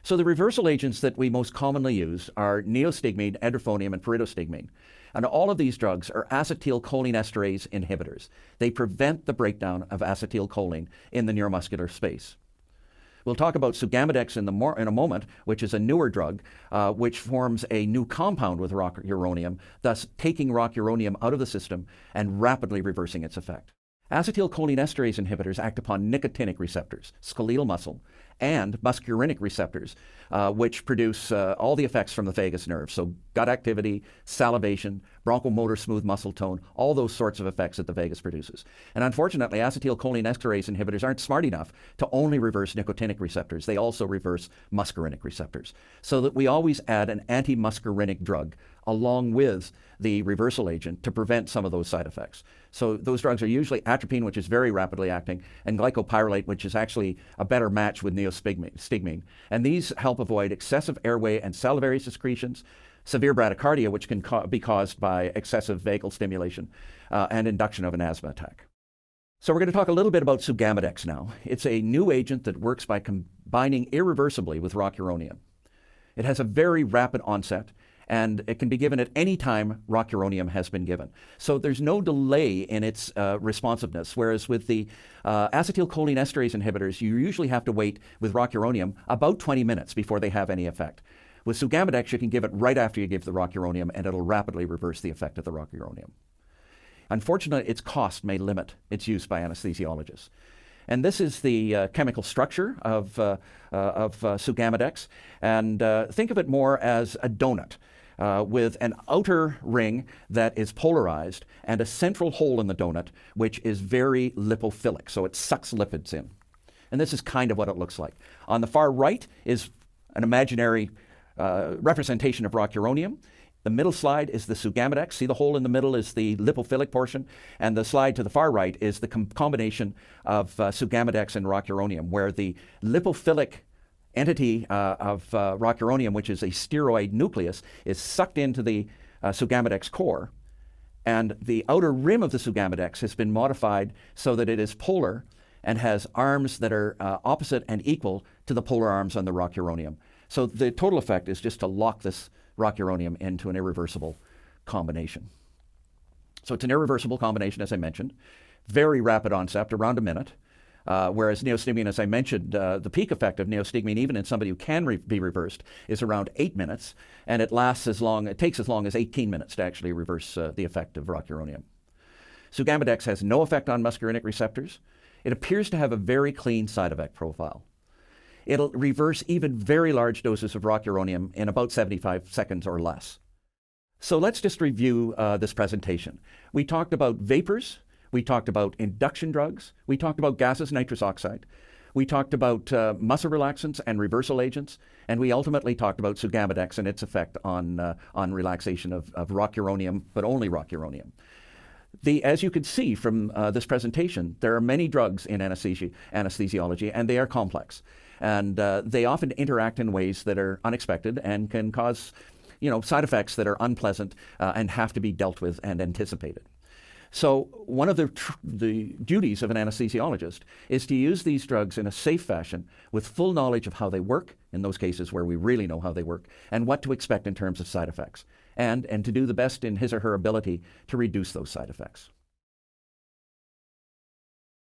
So the reversal agents that we most commonly use are neostigmine, edrophonium, and pyridostigmine. And all of these drugs are acetylcholinesterase inhibitors. They prevent the breakdown of acetylcholine in the neuromuscular space. We'll talk about sugammadex in a moment, which is a newer drug, which forms a new compound with rocuronium, thus taking rocuronium out of the system and rapidly reversing its effect. Acetylcholinesterase inhibitors act upon nicotinic receptors, skeletal muscle, and muscarinic receptors, which produce all the effects from the vagus nerve. So gut activity, salivation, bronchomotor smooth muscle tone, all those sorts of effects that the vagus produces. And unfortunately, acetylcholinesterase inhibitors aren't smart enough to only reverse nicotinic receptors. They also reverse muscarinic receptors. So that we always add an anti-muscarinic drug along with the reversal agent to prevent some of those side effects. So those drugs are usually atropine, which is very rapidly acting, and glycopyrrolate, which is actually a better match with neostigmine. And these help avoid excessive airway and salivary secretions, severe bradycardia, which can be caused by excessive vagal stimulation, and induction of an asthma attack. So we're going to talk a little bit about sugammadex now. It's a new agent that works by combining irreversibly with rocuronium. It has a very rapid onset, and it can be given at any time rocuronium has been given. So there's no delay in its responsiveness, whereas with the acetylcholinesterase inhibitors, you usually have to wait with rocuronium about 20 minutes before they have any effect. With sugammadex, you can give it right after you give the rocuronium, and it'll rapidly reverse the effect of the rocuronium. Unfortunately, its cost may limit its use by anesthesiologists. And this is the chemical structure of sugammadex. And think of it more as a donut with an outer ring that is polarized and a central hole in the donut, which is very lipophilic. So it sucks lipids in. And this is kind of what it looks like. On the far right is an imaginary representation of rocuronium. The middle slide is the sugammadex. See, the hole in the middle is the lipophilic portion, and the slide to the far right is the combination of sugammadex and rocuronium, where the lipophilic entity of rocuronium, which is a steroid nucleus, is sucked into the sugammadex core, and the outer rim of the sugammadex has been modified so that it is polar and has arms that are opposite and equal to the polar arms on the rocuronium. So the total effect is just to lock this rocuronium into an irreversible combination. So it's an irreversible combination, as I mentioned. Very rapid onset, around a minute. Whereas neostigmine, as I mentioned, the peak effect of neostigmine, even in somebody who can be reversed, is around 8 minutes, and it takes as long as 18 minutes to actually reverse the effect of rocuronium. Sugammadex has no effect on muscarinic receptors. It appears to have a very clean side effect profile. It'll reverse even very large doses of rocuronium in about 75 seconds or less. So let's just review this presentation. We talked about vapors. We talked about induction drugs. We talked about gaseous nitrous oxide. We talked about muscle relaxants and reversal agents. And we ultimately talked about sugammadex and its effect on relaxation of rocuronium, but only rocuronium. As you can see from this presentation, there are many drugs in anesthesiology, and they are complex. And they often interact in ways that are unexpected and can cause, side effects that are unpleasant and have to be dealt with and anticipated. So one of the duties of an anesthesiologist is to use these drugs in a safe fashion with full knowledge of how they work, in those cases where we really know how they work, and what to expect in terms of side effects, and to do the best in his or her ability to reduce those side effects.